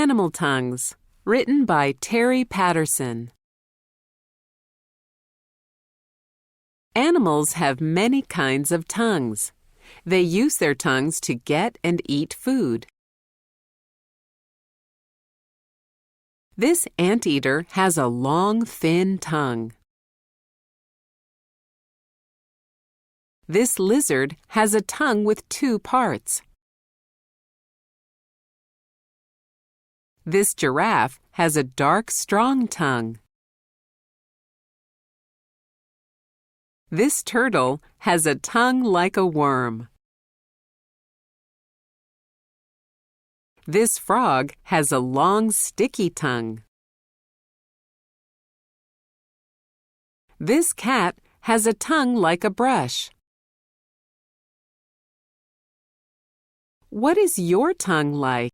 Animal Tongues, written by Terry Patterson. Animals have many kinds of tongues. They use their tongues to get and eat food. This anteater has a long, thin tongue. This lizard has a tongue with two parts. This giraffe has a dark, strong tongue. This turtle has a tongue like a worm. This frog has a long, sticky tongue. This cat has a tongue like a brush. What is your tongue like?